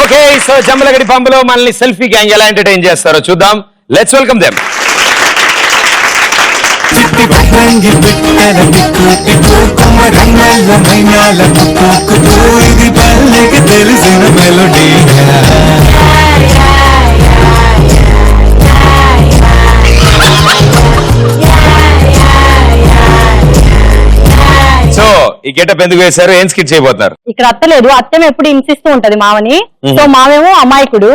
Okay, so జమ్మలగడి పంపులో మనల్ని selfie gang ఎలా entertain చేస్తారో చూద్దాం. Let's welcome them. తెలిసిన మెలోడీ సో ఈ గెటప్ ఎందుకు వేశారు, ఏం స్కిట్ చేయబోతున్నారు? ఇక్కడ అత్తలేదు, అత్తేమో ఎప్పుడు హింసిస్తూ ఉంటది మామని. సో మామేమో అమాయకుడు,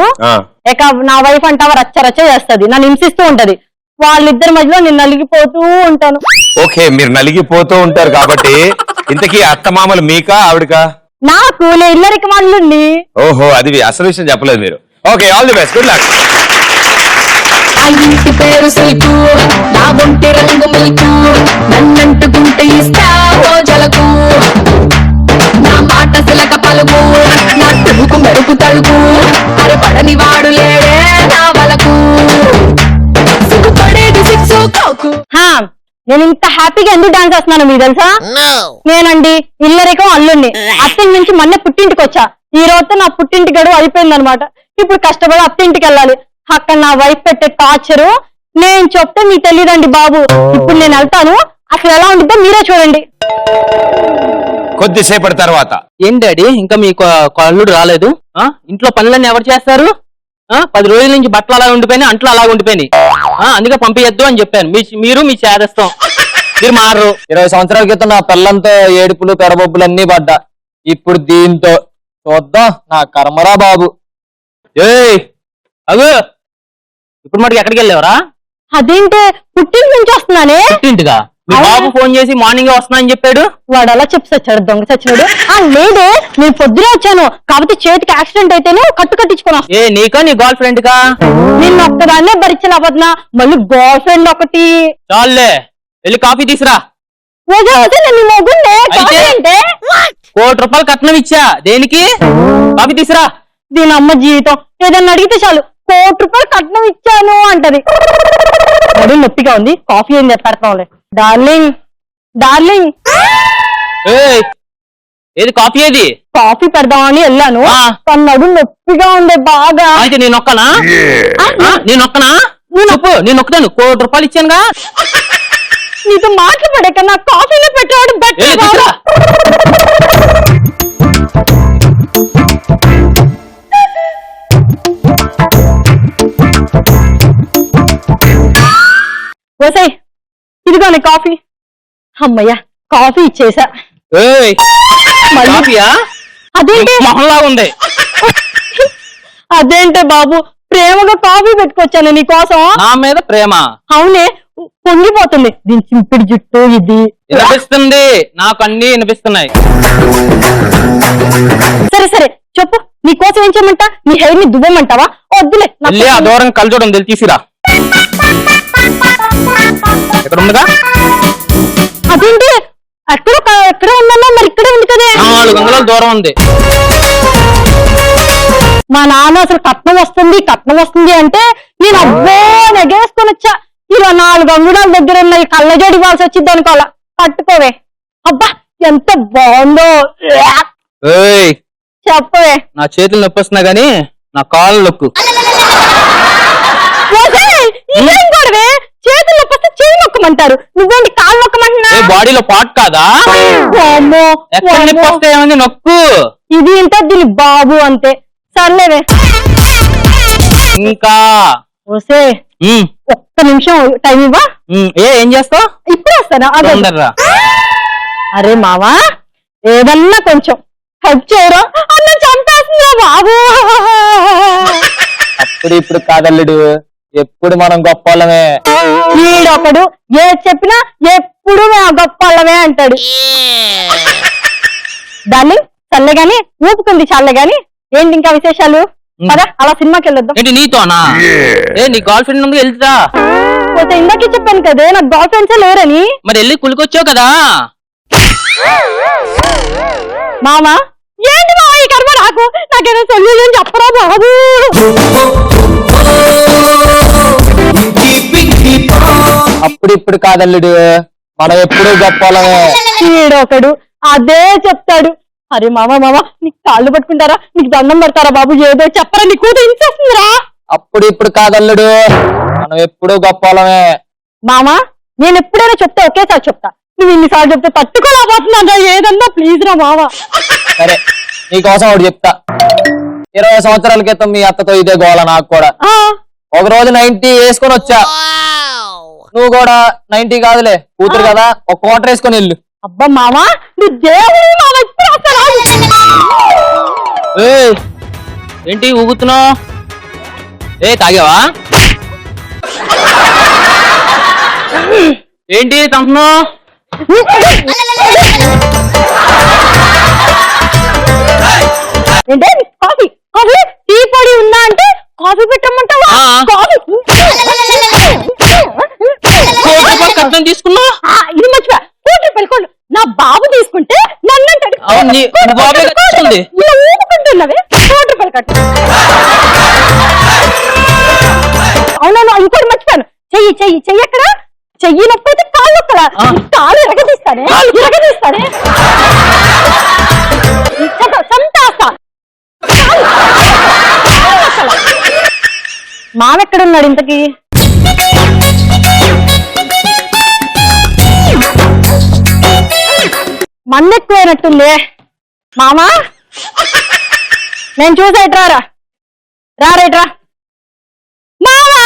ఇక నా వైఫ్ అంటావా రచ్చ రచ్చ చేస్తది, నన్ను హింసిస్తూ ఉంటది. వాళ్ళిద్దరి మధ్యలో నేను నలిగిపోతూ ఉంటాను. ఓకే, మీరు నలిగిపోతూ ఉంటారు కాబట్టి ఇంతకీ అత్త మామలు మీకా ఆవిడకా? నాకు నేను ఇల్లరికి వాళ్ళుండి. ఓహో, అది అసలు విషయం చెప్పలేదు మీరు. Okay, all the best, good luck. ఆ ఇంటి పేరు సిల్కు, నా ఒంటి రంగు మిల్కు, నన్నంటుకుంటే ఇస్తావో జలకు, నా మాట సిలక పలుకు, నా తెలుగు మెరుపు తలుపు, అరపడని వాడు లేడే నా వలకు, సిగ్గుపడేది సిక్సు కోకు. నేను ఇంత హ్యాపీగా ఎందుకు డాన్స్ చేస్తున్నాను మీకు తెలుసా? నేనండి ఇల్లరికం అల్లుండి. అత్తింటి నుంచి మొన్న పుట్టింటికి వచ్చా. ఈ రోజుతో నా పుట్టింటి గడువు అయిపోయింది అనమాట. ఇప్పుడు కష్టపడి అత్తింటికి వెళ్ళాలి. అక్కడ నా వైఫ్ పెట్టే టార్చరు నేను చెప్తే మీకు తెలియదండి బాబు. ఇప్పుడు నేను వెళ్తాను, అసలు ఎలా ఉంటుందో మీరే చూడండి. కొద్దిసేపటి తర్వాత ఏం డాడీ ఇంకా మీకు అల్లుడు రాలేదు? ఇంట్లో పనులన్నీ ఎవరు చేస్తారు? 10 రోజుల నుంచి బట్టలు అలా ఉండిపోయినాయి, అంట్లు అలా ఉండిపోయినాయి. అందుకే పంపించద్దు అని చెప్పాను. మీరు మీ చేదస్తాం, మీరు మారరు. 20 సంవత్సరాల క్రితం నా పిల్లంతో ఏడుపులు పెరబొబ్బులు అన్ని పడ్డా. ఇప్పుడు దీంతో చూద్దాం నా కర్మరా బాబు. అగు ఇప్పుడు మటుకు ఎక్కడికి వెళ్ళేవరా? అదేంటే పుట్టింటి నుంచి వస్తున్నానే. పుట్టింటిగా? మీ బాబు ఫోన్ చేసి మార్నింగ్ వస్తున్నా అని చెప్పాడు. వాడు అలా చెప్పి చచ్చాడు, దొంగ చచ్చినాడు. లేదే, నేను పొద్దునే వచ్చాను, కాబట్టి చేతికి యాక్సిడెంట్ అయితేనే కట్టించుకున్నా. నీకా నీ గర్ల్ ఫ్రెండ్ కా? నిన్న ఒక్కదాన్నే భరించలేకపోతున్నా, మళ్ళీ గర్ల్ ఫ్రెండ్ ఒకటి. చాలే, వెళ్ళి కాఫీ తీసురా. ₹1 కోటి కట్నం ఇచ్చా, దేనికి? కాఫీ తీసురా. దీని అమ్మ జీవితం, ఏదన్నా అడిగితే చాలు ₹1 కట్నం ఇచ్చాను అంటది. నడు నొప్పిగా ఉంది, కాఫీ ఏం పెడతాంలే. డార్లింగ్ డార్లింగ్, ఏది కాఫీ? ఏది కాఫీ పెడదామని వెళ్ళాను, నడు నొప్పిగా ఉంది బాగా. అయితే నేను ఒక్కనా? చెప్పు, నేను ఒక్కదాను. ₹1 ఇచ్చానుగా. నీతో మాట్లాడే నా కాఫీని పెట్టాడు బెటర్. వసే, ఇదిగోని కాఫీ. అమ్మయ్యా, కాఫీ ఇచ్చేసా. అదేంటి మొహంలా ఉంది? అదేంటే బాబు, ప్రేమగా కాఫీ పెట్టుకొచ్చాను నీ కోసం. నా మీద ప్రేమ? అవునే, పొంగిపోతుంది దీని చింపిడి జుట్టు. ఇది వినిపిస్తుంది, నాకు అన్ని వినిపిస్తున్నాయి. సరే సరే చెప్పు, నీ కోసం ఏం చేయమంటా? నీ హెయిర్ ని దువ్వమంటావా? వద్దులే, ఆ దూరం కలచూడం తెలిసి తీసిరా. ఎక్కడ ఉందిగా? అదేంటి ఎక్కడ ఉందన్నా, మరి ఇక్కడే ఉంది కదే. 400 దూరం ఉంది. మా నాన్న అసలు కట్నం వస్తుంది అంటే నేను అబ్బో నెగేసుకొని వచ్చా. ఇలా 4 అంగుళాల దగ్గర ఉన్న ఈ కళ్ళజోడి ఇవ్వాల్సి వచ్చింది అనుకోవాలా. పట్టుకోవే. అబ్బా ఎంత బాగుందో. చెప్పవే. నా చేతులు నొప్పి వస్తున్నా గానీ నా కాళ్ళు నొక్కు. ఇదేం గొడవే, చేతులు నొప్పి వస్తే చేయి నొక్కమంటారు, నువ్వేంటి కాళ్ళు నొక్కమంటున్నా? బాడీలో పార్ట్ కాదా? ఎక్కడ నొప్పి వస్తే ఏమైంది, నొక్కు. ఇది ఇంత దీని బాబు అంతే. సర్లేవే. ఇంకా ఓసే, ఒక్క నిమిషం టైం ఇవ్వా. ఏం చేస్తావు? ఇప్పుడు వస్తానా? అరే మావా, ఏదన్నా కొంచెం హెల్ప్ చేయరా? అన్న చంపేస్తున్నా బాబు. అప్పుడు ఇప్పుడు కాదల్లుడు, ఎప్పుడు మనం గొప్పలమే. వీడొకడు ఏది చెప్పినా ఎప్పుడు మేము గొప్పలమే అంటాడు. దాన్ని చల్లే గాని ఊపుకుంది చాలే గాని. ఏంటి ఇంకా విశేషాలు? పదా అలా సినిమాకి వెళ్ళొద్దాం. ఏంటి నీతోనా? నీ గర్ల్ ఫ్రెండ్ ముందు వెళ్తా. ఇందాకే చెప్పాను కదే నాకు గర్ల్ ఫ్రెండ్స్ లేరని. మరి వెళ్ళి కులికొచ్చావు కదా. మామా ఏంటి మామ ఈ కర్మ నాకు? నాకేదో సొల్యూషన్ చెప్పరా బాబు. అప్పుడు ఇప్పుడు కాదల్లుడు, మనం ఎప్పుడు గొప్పలమే. వీడొకడు అదే చెప్తాడు. అరే మామ నీకు కాళ్ళు పట్టుకుంటారా, నీకు దండం పెడతారా బాబు, ఏదో చెప్పరా, నీ కూతురు ఇంచేస్తుందిరా. అప్పుడు ఇప్పుడు కాదల్లుడు, మనం ఎప్పుడు గొప్పలమే. మామ నేను ఎప్పుడైనా చెప్తా ఒకేసారి చెప్తా, నువ్వు ఇన్నిసార్లు చెప్తే తట్టుకోలేకపోతున్నాను రా, ఏదన్నా ప్లీజ్ రా మామ. సరే నీకోసం ఒకటి చెప్తా. 20 సంవత్సరాల క్రితం మీ అత్తతో ఇదే గోళ నాకు కూడా. ఒక రోజు 90 వేసుకొని వచ్చా, నువ్వు కూడా 90 కాదులే కూతురు కదా, ఒక క్వార్టర్ వేసుకొని వెళ్ళు. అబ్బా మామ నువ్వు దేవుడు మామ, ఇప్పుడు వస్తారా? ఏయ్, ఏంటి ఊగుతున్నావు? తాగావా? ఏంటి తంటున్నావు? ఏంటే కాఫీ కాఫీ టీ పొడి ఉందా అంటే కాఫీ పెట్టమంటావా? కాఫీ కట్నం తీసుకున్నా? ఇది మర్చిపోయా, కోటి పెళ్ళికోండి నా బాబు తీసుకుంటే నన్ను ఊపుకుంటున్నవే, కోటి రూపాయలు కట్టు. అవునవును, ఇంకోటి మర్చిపోయాను, చెయ్యి చెయ్యి చెయ్యి ఎక్కడ, చెయ్యి నొప్పి అయితే కాళ్ళు నొక్కలా, కాళ్ళు ఎరగదీస్తానే సంతాస. మావెక్కడున్నాడు ఇంతకీ? మన్నెక్కువైనట్టుంది మామా, నేను చూసేట్రా రేట్రా మామా.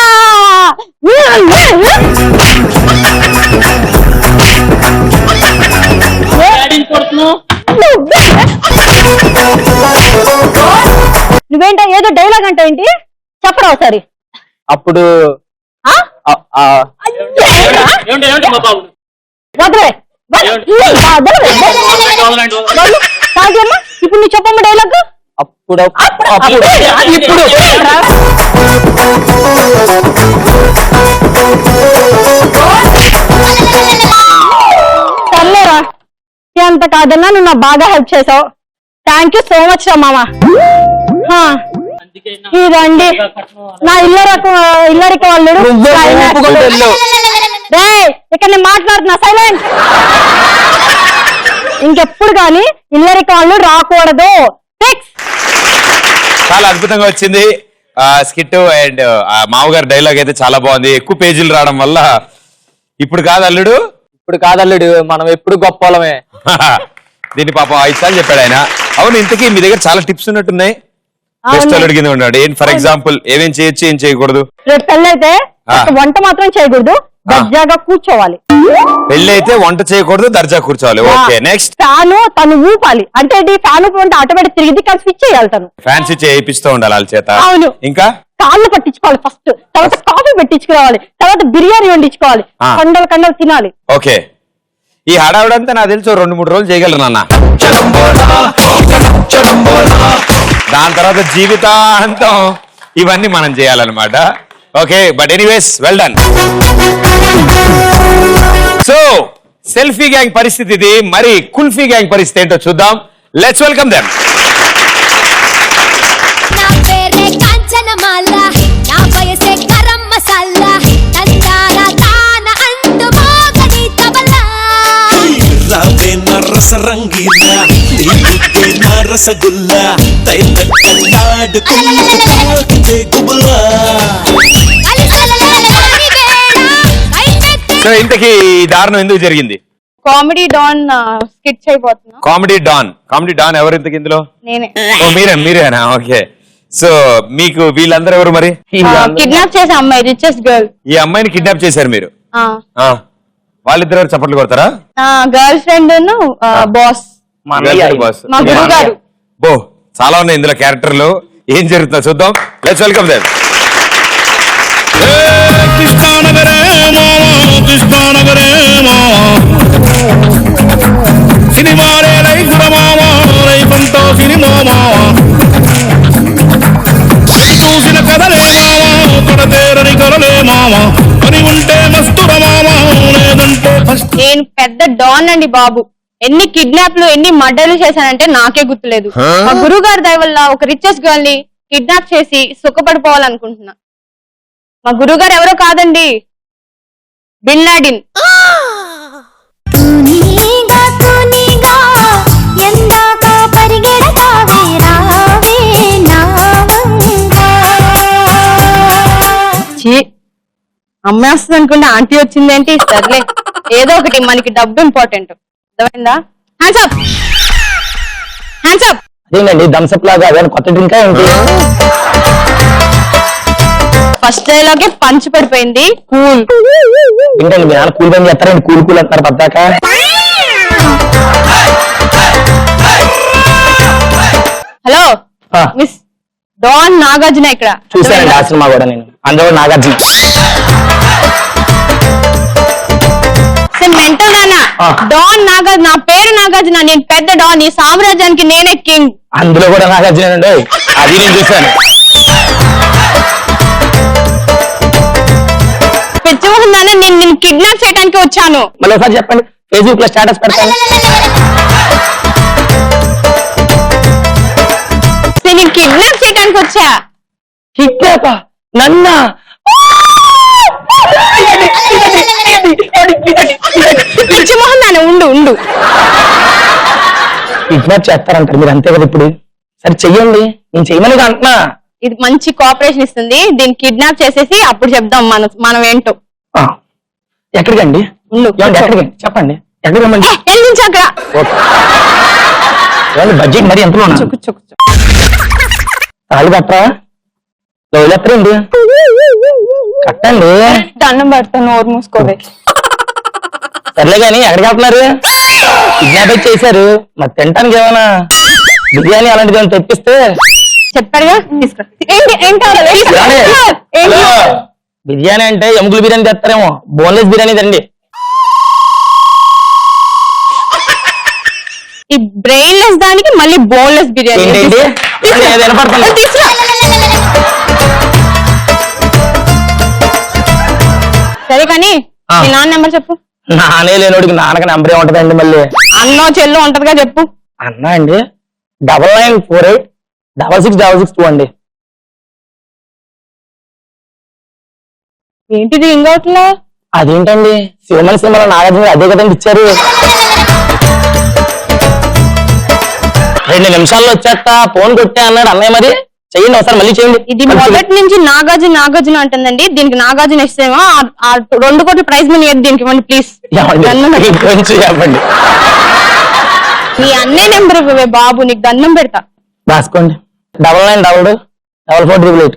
నువ్వేంట ఏదో డైలాగ్ అంటే ఏంటి చెప్పరా ఒకసారి. అప్పుడు వదలే ఇప్పుడు నువ్వు చెప్పమ్మ డైలాగ్. అప్పుడు ఇప్పుడు సర్లేరా, ఎంత కాదన్నా నువ్వు నాకు బాగా హెల్ప్ చేసావు, థ్యాంక్ యూ సో మచ్ రా మామ. ఇదండి నా ఇల్లరిక వాళ్ళు. ఇక్కడ నేను మాట్లాడుతున్నా, సైలెంట్. ఇంకెప్పుడు కానీ ఇల్లరిక వాళ్ళు రాకూడదు, ఫిక్స్. చాలా అద్భుతంగా వచ్చింది స్కిట్ అండ్ మామగారు డైలాగ్ అయితే చాలా బాగుంది. ఎక్కువ పేజీలు రావడం వల్ల ఇప్పుడు కాదల్లుడు మనం ఎప్పుడు గొప్పలమే. దీన్ని పాపం 5 సార్లు చెప్పాడు ఆయన. అవును, ఇంతకీ మీ దగ్గర చాలా టిప్స్ ఉన్నట్టున్నాయి. బెస్ట్ అల్లుడు కింద ఉన్నాడు. ఫర్ ఎగ్జాంపుల్ ఏమేం చేయొచ్చు, ఏం చేయకూడదు? రేపు పెళ్ళైతే వంట మాత్రం చేయకూడదు, దర్జాగా కూర్చోవాలి. పెళ్లి అయితే వంట చేయకూడదు, దర్జా కూర్చోవాలి. Okay, next. ఫ్యాను తను ఊపాలి, అంటే ఫ్యాన్ ఊపి ఆటోమేటిక్ తిరిగి కానీ స్విచ్ చేయాలి తను. ఫ్యాన్సీ చేయిస్తూ ఉండాలి వాళ్ళ చేత. అవును. ఇంకా కాళ్ళు పట్టించుకోవాలి ఫస్ట్, తర్వాత కాఫీ పెట్టించుకోవాలి, తర్వాత బిర్యానీ వండించుకోవాలి, కండలు తినాలి. ఓకే, ఈ హడావిడంతా నాకు తెలుసు 2-3 రోజులు చేయగలరు నాన్న. దాని తర్వాత జీవితాంతం ఇవన్నీ మనం చేయాలన్నమాట. Okay, but anyways well done. So selfie gang పరిస్థితి ఇది, మరి కుల్ఫీ గ్యాంగ్ పరిస్థితి ఏంటో చూద్దాం. Let's welcome them. నా పేరే కాంచనమాల, నా వయసే గరం మసాలా, తందాన తాన అంటూ మోగని తబలా. రావే నా రసరంగీలా, నీకే నా రసగుల్లా, తైలకుండాడుకుంటే గుబులా. సో ఇంతకీ దారుణం ఎందుకు జరిగింది? కామెడీ డాన్ స్కిట్ చేయబోతున్నా. కామెడీ డాన్ ఎవరు ఇంతకి ఇందులో? నేనే. ఓ మీరేనా? ఓకే. సో మీకు వీళ్ళందరూ ఎవరు మరి? కిడ్నాప్ చేసే అమ్మాయి, రిచెస్ట్ గర్ల్. ఈ అమ్మాయిని కిడ్నాప్ చేశారు మీరు? వాళ్ళిద్దరు చప్పట్లు కొడతారా? గర్ల్ ఫ్రెండ్ బాస్, మా గురువు గారు. బో చాలా ఉన్నాయి ఇందులో క్యారెక్టర్లు. ఏం జరుగుతుందో చూద్దాం. Let's welcome them. సినిమాలే లైఫ్ మామా, లైఫ్ అంతా సినిమా మామా, చూసిన కథలే మామా, కడతేరని కలలే మామా, పని ఉంటే మస్తుర మామా, లేదంటే ఫస్ట్. నేను పెద్ద డాన్ అండి బాబు. ఎన్ని కిడ్నాప్లు ఎన్ని మర్డర్లు చేశానంటే నాకే గుర్తులేదు. మా గురువు గారి దయ వల్ల ఒక రిచెస్ట్ గర్ల్ ని కిడ్నాప్ చేసి సుఖపడిపోవాలనుకుంటున్నా. మా గురువు గారు ఎవరో కాదండి, బిన్ లాడెన్. తూనీగా ఎందాక అమ్మాయి వస్తుంది అనుకుంటే ఆంటీ వచ్చిందేంటి? సర్లే ఏదో ఒకటి, మనకి డబ్బు ఇంపార్టెంట్. అర్థమైందా? Hands up, hands up. అదేంటండి థమ్స్అప్ లాగా అదే కొత్త డ్రింక్ ఏంటి? ఫస్ట్ డైలాగే పంచి పడిపోయింది. కూల్. ఏంటండి మీ నాన్న కూల్ పని చేస్తారండి? కూల్ అంటారు పద్దాక. హలో మిస్ డాన్ నాగార్జున ఇక్కడ. చూసానండి ఆ సినిమా కూడా నేను, అందులో నాగార్జున. మెంటల్ నాన్న. డాన్ నాగార్జున, నా పేరు నాగార్జున, నేను పెద్ద డాన్, ఈ సామ్రాజ్యానికి నేనే కింగ్. అందులో కూడా నాగార్జున అండి, అది నేను చూసాను. పిచ్చిమోహన్ నేను నిన్ను కిడ్నాప్ చేయడానికి వచ్చాను. మళ్ళీ ఒకసారి చెప్పండి, ఫేస్బుక్ లో స్టేటస్ పెడతాను. నేను కిడ్నాప్ చేయడానికి వచ్చా. కిడ్నాప్ నన్న? పిచ్చిమోహన్ నాన్న ఉండు. కిడ్నాప్ చేస్తారంటారు మీరు, అంతే కదా? ఇప్పుడు సరే చెయ్యండి, నేను చెయ్యమని అంటున్నా. ఇది మంచి కోఆపరేషన్ ఇస్తుంది, దీన్ని కిడ్నాప్ చేసేసి అప్పుడు చెప్దాం మనం ఏంటో. ఎక్కడికండి? ఎక్కడికి చెప్పండి, ఎక్కడికి రమ్మండి? బడ్జెట్ మరి ఎంతలో తాళి కట్టరా? వదిలేస్తారండి, కట్టండి. దండం పెడతాను, నోరు మూసుకోవే. సర్లే గాని ఎక్కడికి వెళ్తున్నారు? కిడ్నాప్ చేశారు, మరి తినటానికి ఏమైనా బిర్యానీ అలాంటిది ఏమైనా తెప్పిస్తే చెప్పాడుగా తీసుకురా. బిర్యానీ అంటే ఎముకల బిర్యానీ తెస్తారేమో, బోన్లెస్ బిర్యానీ తండి. ఈ బ్రెయిన్లెస్ దానికి మళ్ళీ బోన్లెస్ బిర్యానీ వినపడుతుంది. సరే కానీ మీ నాన్న నెంబర్ చెప్పు. నానే లేనోడికి నాన్నకి నెంబర్ ఏముంటదండి? మళ్ళీ అన్నో చెల్లు ఉంటదిగా, చెప్పు. అన్నా అండి 9948666662 అండి. ఏంటిది ఇంకోట్లా? అదేంటండి సినిమా సినిమాలో నాగార్జున అదే కదండి ఇచ్చారు. 2 నిమిషాల్లో వచ్చేస్తా, ఫోన్ కొట్టే అన్నాడు అన్నయ్య. మరి చెయ్యండి ఒకసారి, మళ్ళీ చేయండి. ఇది మొదటి నుంచి నాగార్జున అంటుందండి. దీనికి నాగార్జున ఇస్తేమో 2 కోట్ల ప్రైజ్ మనీ దీనికి ఇవ్వండి ప్లీజ్. చెప్పండి. నీ అన్నే నెంబర్ ఇవ్వవే బాబు, నీకు దండం పెడతా. రాసుకోండి 99224488.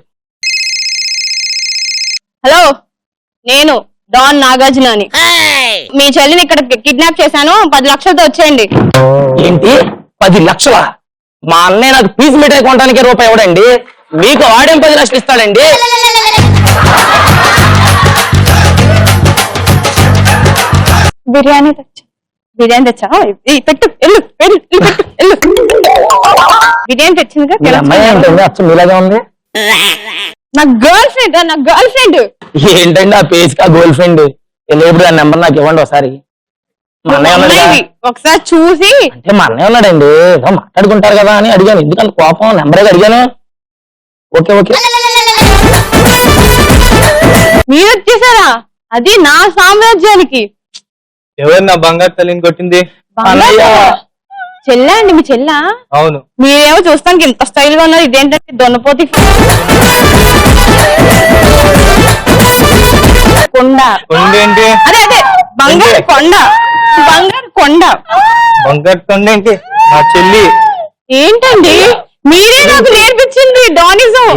హలో, నేను డాన్ నాగార్జున అని. మీ చెల్లిని ఇక్కడ కిడ్నాప్ చేశాను, 10 లక్షలతో వచ్చేయండి. ఏంటి 10 లక్షలా? మా అన్నయ్య నాకు పీస్ మిఠాయి కొనడానికి రూపాయి ఇవ్వడండి, మీకు వాడేం 10 లక్షలు ఇస్తాడండి? బిర్యానీ తెచ్చా, పెట్టు, వెళ్ళు. బిర్యానీ తెచ్చింది అమ్మాయి ఏంటండి అచ్చం మీలాగా ఉంది? నా గర్ల్ ఫ్రెండ్. ఏంటండి ఆ పేజ్ కా గర్ల్ ఫ్రెండ్? ఇప్పుడు ఆ నెంబర్ నాకు ఇవ్వండి ఒకసారి. మా అన్నయ్య ఉన్నాడు, ఒకసారి చూసి. అంటే మా అన్నయ్య ఉన్నాడండి, మాట్లాడుకుంటారు కదా అని అడిగాను. ఎందుకంత కోపం? నెంబరే అడిగాను. ఓకే మీరు వచ్చేసారా? అది నా సామ్రాజ్యానికి. ఎవరు నా బంగారు తల్లిని కొట్టింది? చెల్లా అండి, మీ చెల్లా? అవును. మీరేమో చూస్తానికి ఇంత స్టైల్ గా ఉన్నారు, ఇదేంటంటే దొన్నపోతి కొండ. ఏంటి? అదే బంగారు కొండ. బంగారు కొండ ఏంటి? మా చెల్లి. ఏంటండి మీరే నాకు నేర్పించింది డానిజం.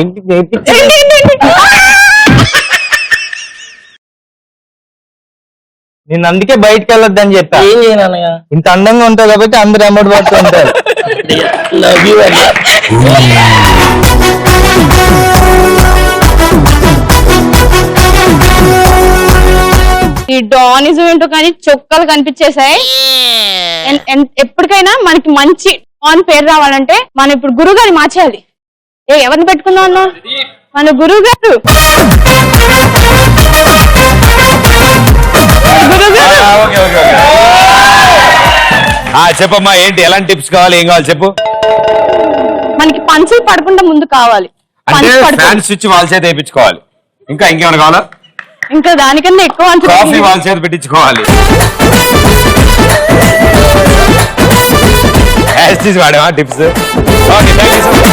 నేను అందుకే బయటకు వెళ్ళొద్దని చెప్పా. ఏం చేయను అన్నయ్య, ఇంత అందంగా ఉంటావు కాబట్టి అందరు అమ్మడి పడుతూ ఉంటారు. ఈ డానిజం ఏంటో కానీ చొక్కాలు కనిపించేసాయి. ఎప్పటికైనా మనకి మంచి డాన్ పేరు రావాలంటే మనం ఇప్పుడు గురువు గారిని మార్చేయాలి. ఎవరిని పెట్టుకుందాం అన్నా? మన గురువు గారు. చెప్పమ్మా, ఏంటి ఎలాంటి టిప్స్ కావాలి, ఏం కావాలి చెప్పు. మనకి పంచులు పడకుండా ముందు కావాలి. అంటే ఫ్యాన్ స్విచ్ వాళ్ళ చేత వేయించుకోవాలి. ఇంకా ఇంకేమైనా కావాలా? ఇంకా దానికన్నా ఎక్కువ కాఫీ వాళ్ళ చేత పెట్టించుకోవాలి. వాడేవా tips? Okay, thank you so much.